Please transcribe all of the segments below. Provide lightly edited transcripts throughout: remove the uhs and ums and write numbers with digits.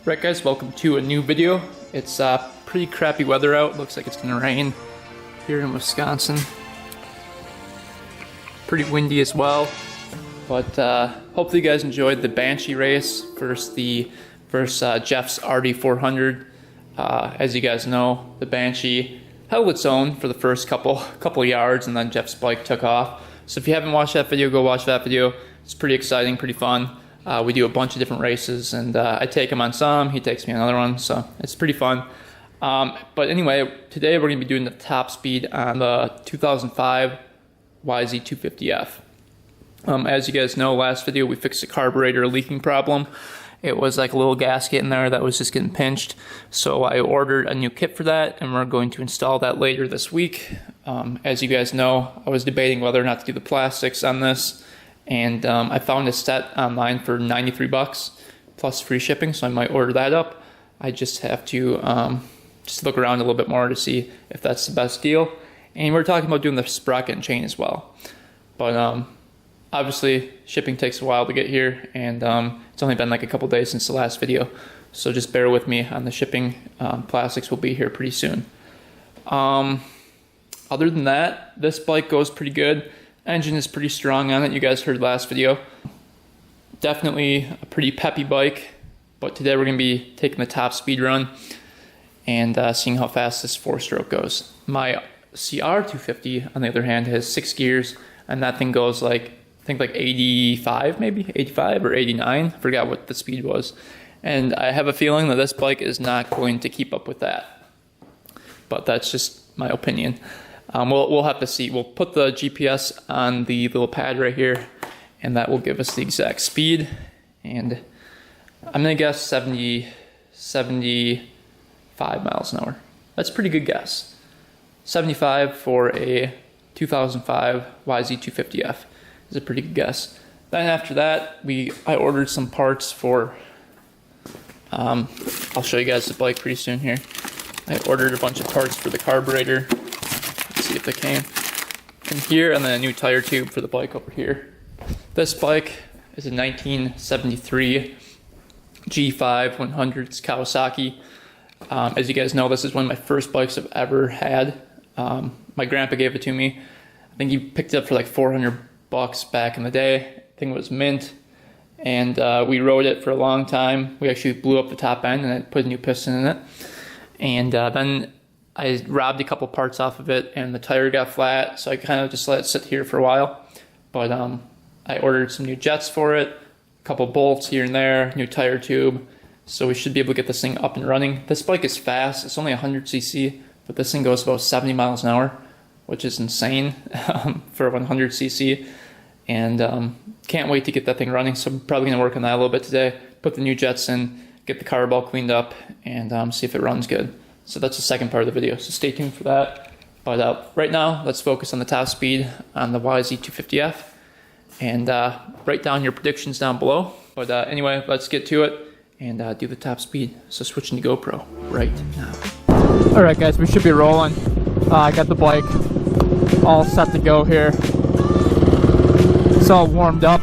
Right guys, welcome to a new video. It's pretty crappy weather out. Looks like it's gonna rain here in Wisconsin. Pretty windy as well. But hopefully you guys enjoyed the Banshee race versus Jeff's RD400. As you guys know, the Banshee held its own for the first couple yards, and then Jeff's bike took off. So if you haven't watched that video, go watch that video. It's pretty exciting, pretty fun. We do a bunch of different races, and I take him on some, he takes me on another one, so it's pretty fun. But anyway, today we're going to be doing the top speed on the 2005 YZ250F. As you guys know, last video we fixed a carburetor leaking problem. It was like a little gasket in there that was just getting pinched, so I ordered a new kit for that, and we're going to install that later this week. As you guys know, I was debating whether or not to do the plastics on this, and I found a set online for 93 bucks plus free shipping, so I might order that up. I just have to just look around a little bit more to see if that's the best deal. And we're talking about doing the sprocket and chain as well. But obviously shipping takes a while to get here, and it's only been like a couple days since the last video, so just bear with me on the shipping. Plastics will be here pretty soon. Other than that, this bike goes pretty good. Engine is pretty strong on it. You guys heard last video. Definitely a pretty peppy bike, but today we're going to be taking the top speed run and seeing how fast this 4-stroke goes. My CR250, on the other hand, has 6 gears, and that thing goes like, I think like 85 maybe, 85 or 89. I forgot what the speed was. And I have a feeling that this bike is not going to keep up with that. But that's just my opinion. We'll have to see. We'll put the GPS on the little pad right here, and that will give us the exact speed. And I'm gonna guess 75 miles an hour. That's a pretty good guess. 75 for a 2005 YZ250F is a pretty good guess. Then after that, I ordered some parts for, I'll show you guys the bike pretty soon here. I ordered a bunch of parts for the carburetor. See if they came in here, and then a new tire tube for the bike over here. This bike is a 1973 G5 100 Kawasaki. As you guys know, this is one of my first bikes I've ever had. My grandpa gave it to me. I think he picked it up for like 400 bucks back in the day. I think it was mint, and we rode it for a long time. We actually blew up the top end and I put a new piston in it, and then I robbed a couple parts off of it, and the tire got flat, so I kind of just let it sit here for a while. But I ordered some new jets for it, a couple bolts here and there, new tire tube, so we should be able to get this thing up and running. This bike is fast. It's only 100cc, but this thing goes about 70 miles an hour, which is insane for 100cc. And can't wait to get that thing running, so I'm probably going to work on that a little bit today, put the new jets in, get the carb all cleaned up, and see if it runs good. So that's the second part of the video, so stay tuned for that. But right now, let's focus on the top speed on the YZ250F, and write down your predictions down below. But anyway, let's get to it and do the top speed. So switching to GoPro right now. All right, guys, we should be rolling. I got the bike all set to go here. It's all warmed up,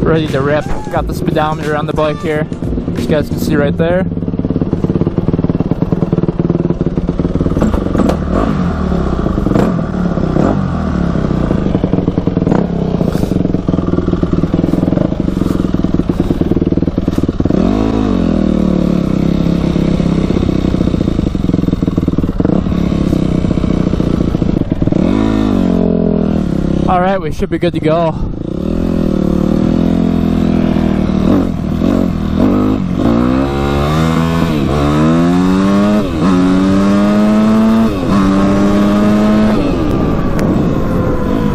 ready to rip. Got the speedometer on the bike here, as you guys can see right there. All right, we should be good to go.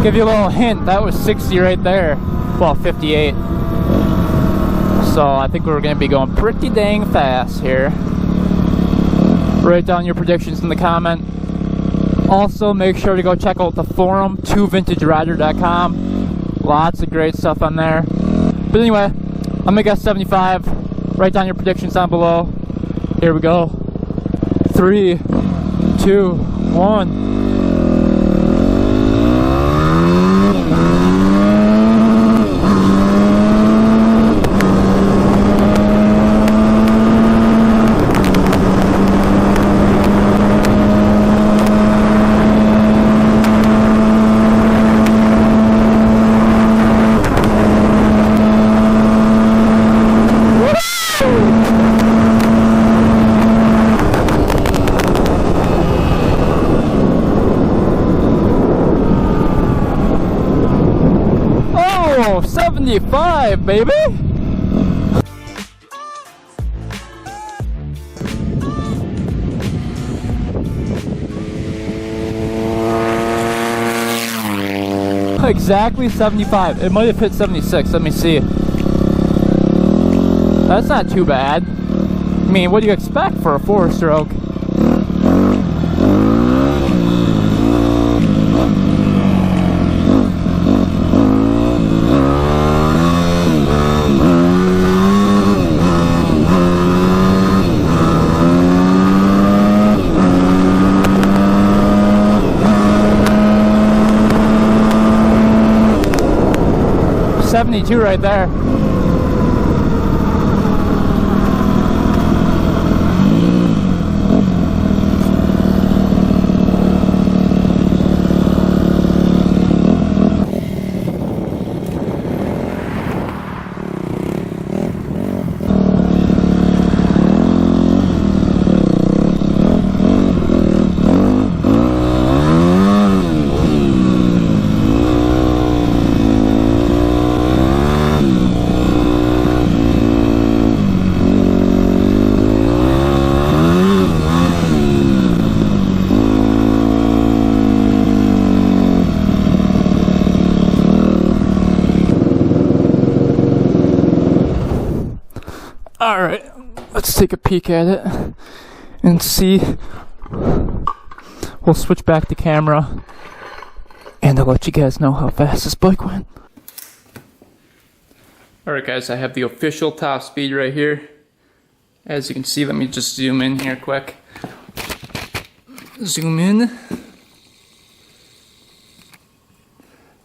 Give you a little hint, that was 60 right there. Well, 58. So I think we're gonna be going pretty dang fast here. Write down your predictions in the comment. Also, make sure to go check out the forum, 2vintagerider.com. Lots of great stuff on there. But anyway, I'm gonna guess 75. Write down your predictions down below. Here we go. 3, 2, 1. 75, baby! Exactly 75. It might have hit 76. Let me see. That's not too bad. I mean, what do you expect for a 4-stroke? $72 right there. Alright, let's take a peek at it and see. We'll switch back the camera and I'll let you guys know how fast this bike went. Alright guys, I have the official top speed right here. As you can see, let me just zoom in here quick. Zoom in.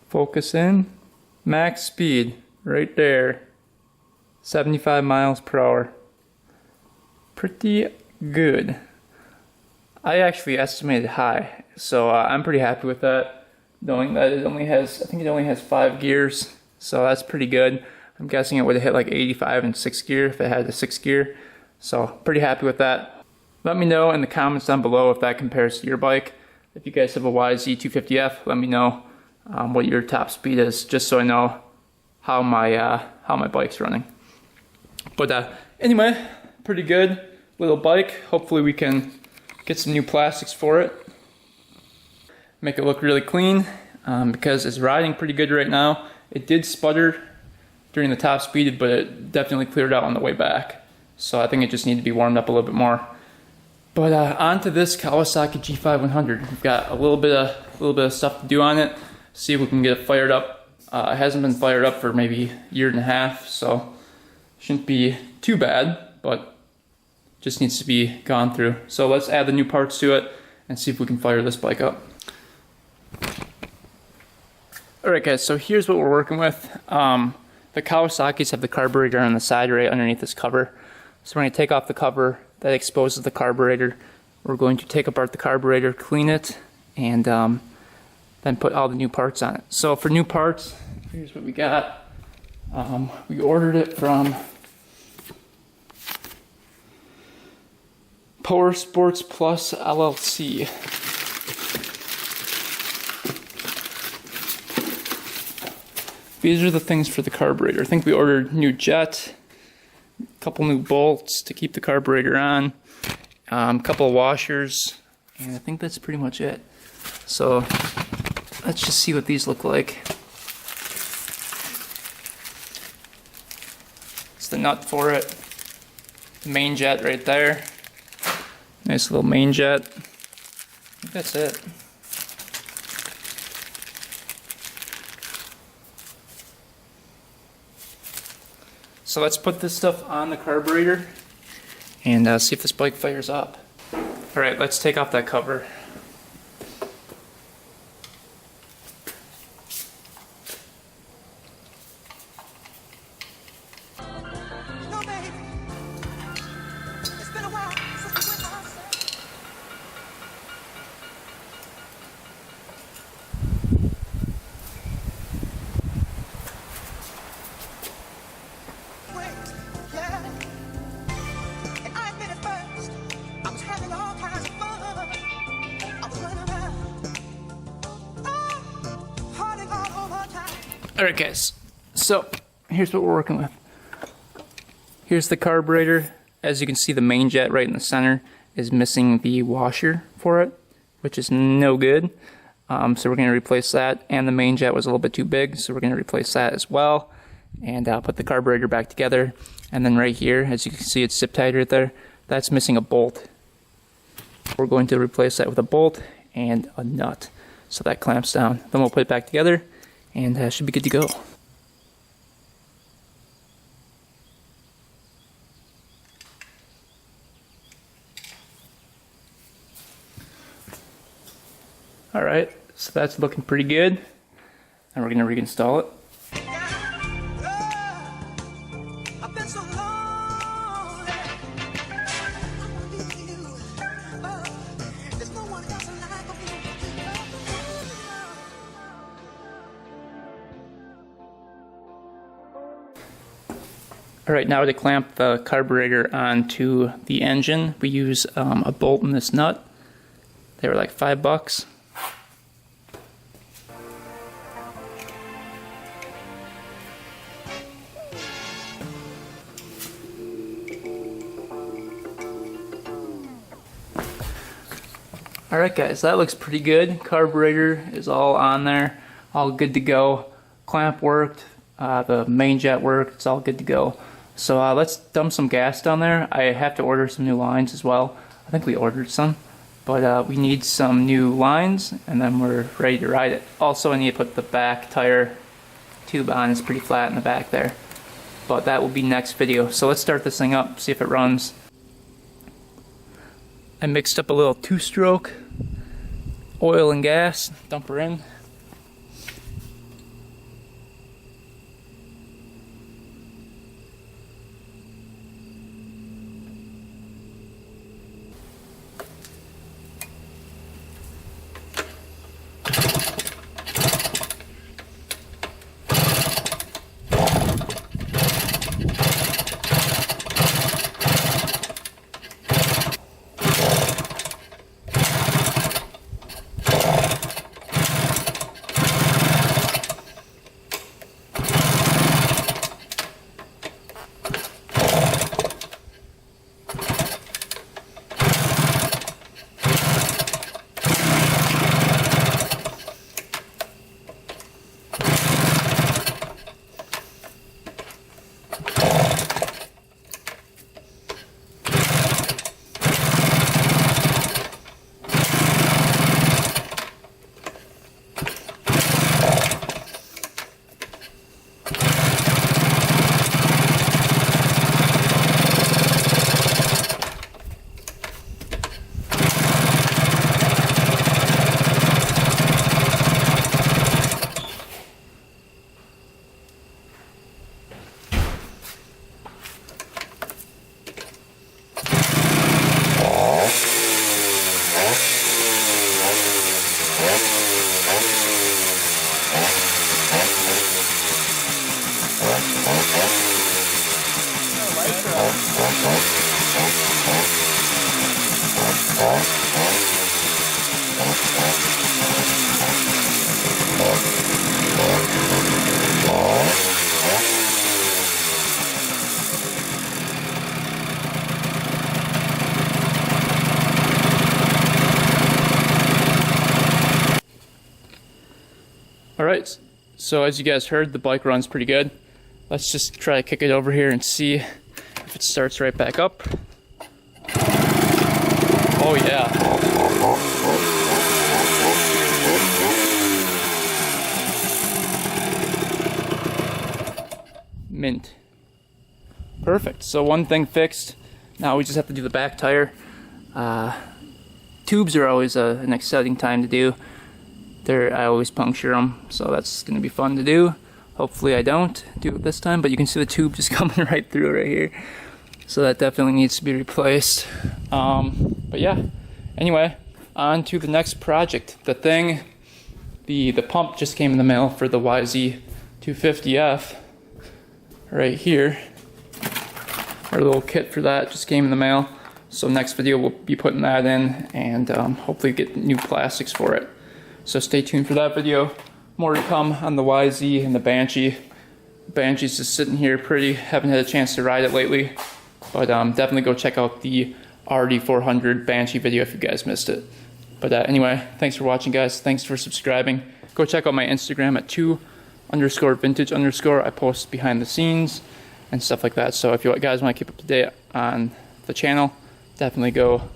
Focus in. Max speed right there. 75 miles per hour. Pretty good. I actually estimated high, so I'm pretty happy with that. Knowing that it only has, I think it only has 5 gears, so that's pretty good. I'm guessing it would have hit like 85 in 6th gear if it had a 6th gear. So pretty happy with that. Let me know in the comments down below if that compares to your bike. If you guys have a YZ250F, let me know what your top speed is, just so I know how my bike's running. But anyway, pretty good little bike. Hopefully we can get some new plastics for it. Make it look really clean because it's riding pretty good right now. It did sputter during the top speed, but it definitely cleared out on the way back. So I think it just needed to be warmed up a little bit more. But onto this Kawasaki G5-100. We've got a little bit of stuff to do on it. See if we can get it fired up. It hasn't been fired up for maybe a year and a half, so shouldn't be too bad, but just needs to be gone through. So let's add the new parts to it and see if we can fire this bike up. Alright guys, so here's what we're working with. The Kawasaki's have the carburetor on the side right underneath this cover. So we're going to take off the cover that exposes the carburetor. We're going to take apart the carburetor, clean it, and then put all the new parts on it. So for new parts, here's what we got. We ordered it from Power Sports Plus LLC. These are the things for the carburetor. I think we ordered new jet, a couple new bolts to keep the carburetor on, a couple of washers, and I think that's pretty much it. So let's just see what these look like. It's the nut for it. The main jet right there. Nice little main jet. I think that's it. So let's put this stuff on the carburetor and see if this bike fires up. Alright, let's take off that cover. Alright guys, so here's what we're working with. Here's the carburetor. As you can see, the main jet right in the center is missing the washer for it, which is no good. So we're going to replace that, and the main jet was a little bit too big, so we're going to replace that as well, and put the carburetor back together. And then right here, as you can see, it's zip tied right there. That's missing a bolt. We're going to replace that with a bolt and a nut, so that clamps down. Then we'll put it back together, and should be good to go. Alright, so that's looking pretty good, and we're going to reinstall it. Alright, now to clamp the carburetor onto the engine, we use a bolt and this nut. They were like $5. Alright guys, that looks pretty good. Carburetor is all on there, all good to go. Clamp worked, the main jet worked, it's all good to go. So let's dump some gas down there. I have to order some new lines as well. I think we ordered some, but we need some new lines, and then we're ready to ride it. Also, I need to put the back tire tube on. It's pretty flat in the back there, but that will be next video. So let's start this thing up, see if it runs. I mixed up a little 2-stroke oil and gas, dump her in. Alright, so as you guys heard, the bike runs pretty good. Let's just try to kick it over here and see if it starts right back up. Oh yeah. Mint. Perfect. So one thing fixed. Now we just have to do the back tire. Tubes are always an exciting time to do. I always puncture them, so that's going to be fun to do. Hopefully I don't do it this time, but you can see the tube just coming right through right here. So that definitely needs to be replaced. But yeah, anyway, on to the next project. The pump just came in the mail for the YZ250F right here. Our little kit for that just came in the mail. So next video we'll be putting that in and hopefully get new plastics for it. So stay tuned for that video. More to come on the YZ and the Banshee. Banshee's just sitting here pretty. Haven't had a chance to ride it lately. But definitely go check out the RD400 Banshee video if you guys missed it. But anyway, thanks for watching, guys. Thanks for subscribing. Go check out my Instagram at 2_vintage_. I post behind the scenes and stuff like that. So if you guys want to keep up to date on the channel, definitely go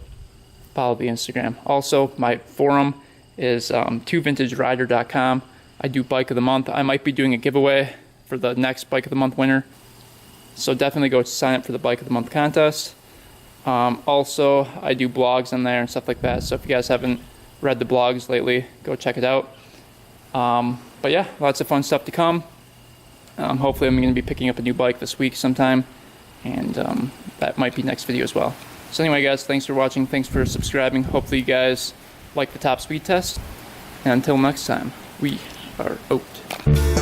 follow the Instagram. Also, my forum is 2vintagerider.com. I do Bike of the Month. I might be doing a giveaway for the next Bike of the Month winner. So definitely go sign up for the Bike of the Month contest. Also, I do blogs on there and stuff like that. So if you guys haven't read the blogs lately, go check it out. But yeah, lots of fun stuff to come. Hopefully I'm going to be picking up a new bike this week sometime. And that might be next video as well. So anyway, guys, thanks for watching. Thanks for subscribing. Hopefully you guys like the top speed test. And until next time, we are out.